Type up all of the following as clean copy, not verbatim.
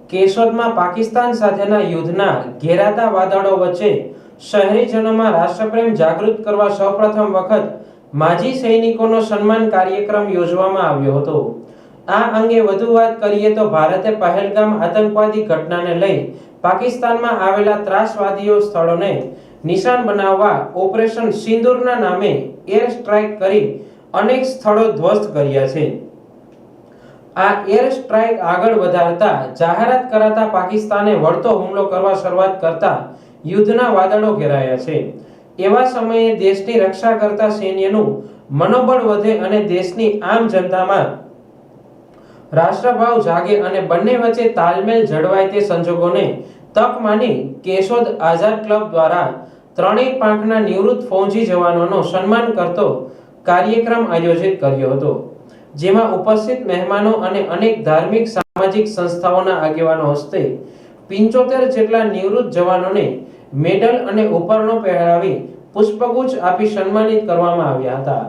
કેશોદમાં પાકિસ્તાન સાથેના યુદ્ધના ઘેરાતા વાદળો વચ્ચે શહેરીજનોમાં રાષ્ટ્રપ્રેમ જાગૃત કરવા સૌપ્રથમ વખત માજી સૈનિકોનો સન્માન કાર્યક્રમ યોજવામાં આવ્યો હતો। આ અંગે વધુ વાત કરીએ તો ભારતે પહેલગામ આતંકવાદી ઘટનાને લઈ પાકિસ્તાનમાં આવેલા ત્રાસવાદીઓ સ્થળોને નિશાન બનાવવા ઓપરેશન સિંદૂરના નામે એર સ્ટ્રાઇક કરી અનેક સ્થળો ધ્વસ્ત કર્યા છે। આ એર સ્ટ્રાઇક આગળ વધારતા જાહેરાત કરાતા પાકિસ્તાને વળતો હુમલો કરવા શરૂઆત કરતા યુદ્ધના વાદળો ઘેરાયા છે। એવા સમયે દેશની રક્ષા કરતા સૈન્યનું મનોબળ વધે અને દેશની આમ જનતામાં રાષ્ટ્રભાવ જાગે અને બંને વચ્ચે તાલમેલ જળવાય તે સંજોગોને તક માની કેશોદ આઝાદ ક્લબ દ્વારા ત્રણેય પાંખના નિવૃત્ત ફૌજી જવાનોનો સન્માન કરતો કાર્યક્રમ આયોજિત કર્યો હતો, જેમાં ઉપસ્થિત મહેમાનો અને અનેક ધાર્મિક સામાજિક સંસ્થાઓના આગેવાનો હસ્તે 75 જેટલા નિવૃત્ત જવાનોને મેડલ અને ઉપરણો પહેરાવી પુષ્પગુચ્છ આપી સન્માનિત કરવામાં આવ્યા હતા।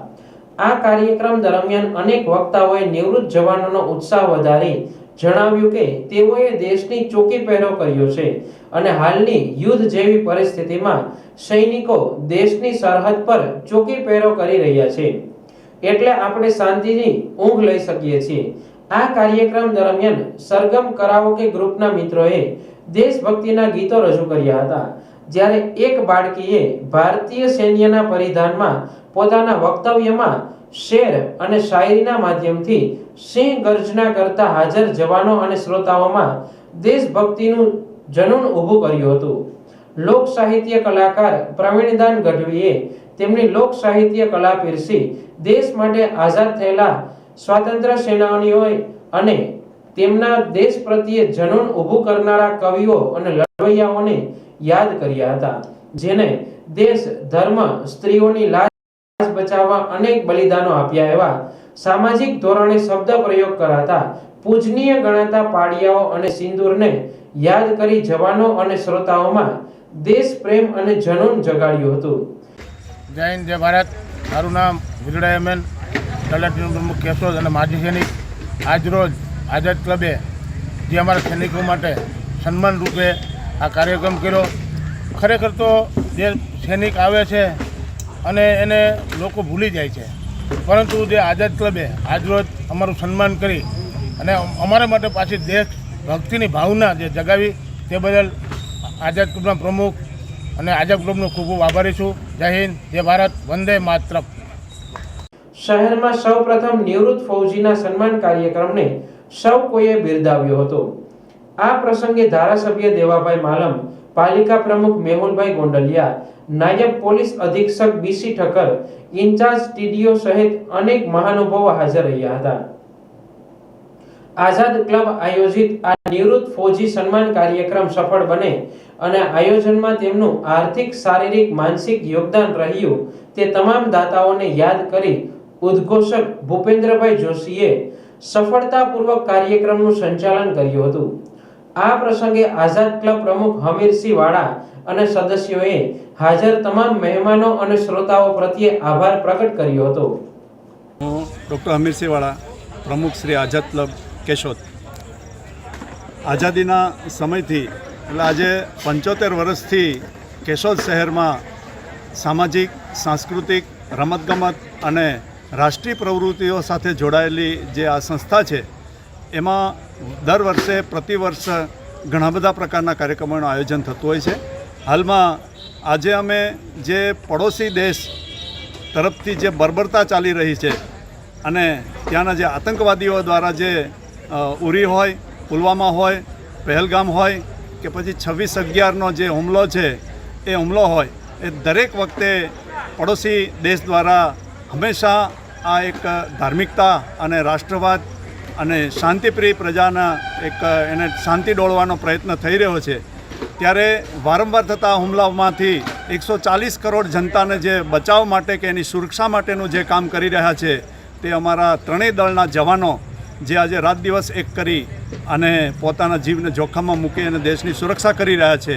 આ કાર્યક્રમ દરમિયાન અનેક વક્તાઓએ નિવૃત્ત જવાનોનો ઉત્સાહ વધારી જણાવ્યું કે તેઓએ દેશની ચોકી પહેરો કર્યો છે અને હાલની યુદ્ધ જેવી પરિસ્થિતિમાં સૈનિકો દેશની સરહદ પર ચોકી પહેરો કરી રહ્યા છે, એટલે આપણે શાંતિની ઊંઘ લઈ શકીએ છીએ। આ કાર્યક્રમ દરમિયાન સરગમ કરાઓકે ગ્રુપના મિત્રોએ દેશભક્તિના ગીતો રજૂ કર્યા હતા, જ્યારે એક બાળકીએ ભારતીય સૈન્યના પરિધાનમાં પોતાના વક્તવ્યમાં શેર અને શાયરીના માધ્યમથી સિંહ ગર્જના કરતા હાજર જવાનો અને શ્રોતાઓમાં દેશભક્તિનું જનૂન ઊભું કર્યું હતું। લોક સાહિત્ય કલાકાર પ્રવીણદાન ગઢવીએ તેમની લોક સાહિત્ય કલા પીરસી દેશ માટે આઝાદ થયેલા સ્વાતંત્ર્ય સેનાનીઓ અને તેમના દેશ પ્રત્યે જનૂન ઊભું કરનારા કવિઓ અને લડવૈયાઓને યાદ કર્યા હતા, જેને દેશ ધર્મ સ્ત્રીઓની લાજ બચાવવા અનેક બલિદાનો આપ્યા એવા સામાજિક ધોરણે શબ્દ પ્રયોગ કરાતા પૂજનીય ગણાતા પાડિયાઓ અને સિંદૂરને યાદ કરી જવાનો અને શ્રોતાઓમાં દેશ પ્રેમ અને જનૂન જગાડ્યું હતું। જય હિન્દ, જય ભારત। મારું નામ વિરડા એમએન, તલાટીનું પ્રમુખ કેશોદ અને માજી સૈનિક। આજરોજ આઝાદ ક્લબે જે અમારા સૈનિકો માટે સન્માન રૂપે આ કાર્યક્રમ કર્યો। ખરેખર તો જે સૈનિક આવે છે અને એને લોકો ભૂલી જાય છે, પરંતુ જે આઝાદ ક્લબે આજરોજ અમારું સન્માન કરી અને અમારા માટે પાછી દેશ ભક્તિની ભાવના જે જગાવી તે બદલ આઝાદ ક્લબના પ્રમુખ અને આઝાદ ક્લબનો ખૂબ ખૂબ આભારી છું। જય હિન્દ, જય ભારત, વંદે માતરમ। શહેરમાં સૌપ્રથમ નિવૃત્ત ફૌજીના સન્માન કાર્યક્રમને સૌ કોઈએ બિરદાવ્યો હતો। આ પ્રસંગે ધારાસભ્ય દેવાભાઈ માલમ, પાલિકા પ્રમુખ મેહુલભાઈ ગોંડલિયા, નાયબ પોલીસ અધિક્ષક બીસી ઠક્કર, ઇન્ચાર્જ ટીડીઓ સહિત અનેક મહાનુભાવો હાજર રહ્યા હતા। આઝાદ ક્લબ આયોજિત આ નિવૃત્ત ફૌજી સન્માન કાર્યક્રમ સફળ બને અને આયોજનમાં તેમનું આર્થિક, શારીરિક, માનસિક યોગદાન રહ્યું તે તમામ દાતાઓને યાદ કરી ઉદ્ઘોષક ભૂપેન્દ્રભાઈ જોશીએ સફળતાપૂર્વક કાર્યક્રમનું સંચાલન કર્યું હતું। આ પ્રસંગે આઝાદ ક્લબ પ્રમુખ હમીરસિંહ વાળા અને સદસ્યોએ હાજર તમામ મહેમાનો અને શ્રોતાઓ પ્રત્યે આભાર પ્રગટ કર્યો હતો। હું ડૉક્ટર હમીરસિંહ વાળા, પ્રમુખ શ્રી આઝાદ ક્લબ કેશોદ। આઝાદીના સમયથી એટલે આજે 75 વર્ષથી કેશોદ શહેરમાં સામાજિક, સાંસ્કૃતિક, રમતગમત અને રાષ્ટ્રીય પ્રવૃત્તિઓ સાથે જોડાયેલી જે આ સંસ્થા છે એમાં દર વર્ષે પ્રતિવર્ષ ઘણા બધા પ્રકારના કાર્યક્રમોનું આયોજન થતું હોય છે। હાલમાં આજે અમે જે પડોશી દેશ તરફથી જે બર્બરતા ચાલી રહી છે અને ત્યાંના જે આતંકવાદીઓ દ્વારા જે ઉરી હોય, પુલવામા હોય, પહેલગામ હોય કે પછી 26/11નો જે હુમલો છે એ હુમલો હોય, એ દરેક વખતે પડોશી દેશ દ્વારા હંમેશા આ એક ધાર્મિકતા અને રાષ્ટ્રવાદ અને શાંતિપ્રિય પ્રજાના એક એને શાંતિ ડોળવાનો પ્રયત્ન થઈ રહ્યો છે। ત્યારે વારંવાર થતા હુમલાઓમાંથી 140 કરોડ જનતાને જે બચાવ માટે કે એની સુરક્ષા માટેનું જે કામ કરી રહ્યા છે તે અમારા ત્રણેય દળના જવાનો જે આજે રાત દિવસ એક કરી અને પોતાના જીવને જોખમમાં મૂકી અને દેશની સુરક્ષા કરી રહ્યા છે,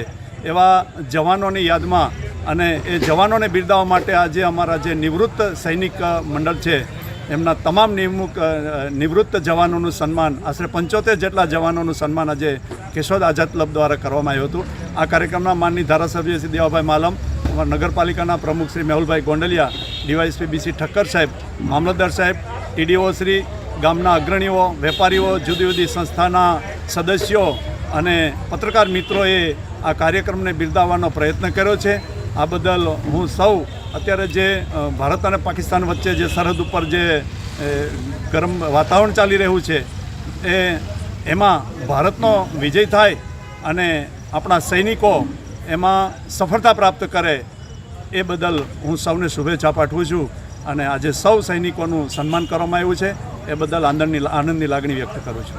એવા જવાનોની યાદમાં અને એ જવાનોને બિરદાવવા માટે આજે અમારા જે નિવૃત્ત સૈનિક મંડળ છે એમના તમામ નિવૃત્ત જવાનોનું સન્માન આશરે 75 જેટલા જવાનોનું સન્માન આજે કેશોદ આઝાદ ક્લબ દ્વારા કરવામાં આવ્યું હતું. આ કાર્યક્રમના માનની ધારાસભ્ય શ્રી દેવાભાઈ માલમ, નગરપાલિકાના પ્રમુખ શ્રી મેહુલભાઈ ગોંડલિયા, ડીવાયએસપી બીસી ઠક્કર સાહેબ, મામલતદાર સાહેબ, ટીડીઓ શ્રી, ગામના અગ્રણીઓ, વેપારીઓ, જુદી જુદી સંસ્થાના સદસ્યો અને પત્રકાર મિત્રોએ આ કાર્યક્રમને બિરદાવવાનો પ્રયત્ન કર્યો છે. આ બદલ હું સૌ અત્યારે જે ભારત અને પાકિસ્તાન વચ્ચે જે સરહદ ઉપર જે ગરમ વાતાવરણ ચાલી રહ્યું છે એમાં ભારતનો વિજય થાય અને આપણા સૈનિકો એમાં સફળતા પ્રાપ્ત કરે એ બદલ હું સૌને શુભેચ્છા પાઠવું છું. અને આજે સૌ સૈનિકોનું સન્માન કરવામાં આવ્યું છે એ બદલ આનંદની લાગણી વ્યક્ત કરું છું.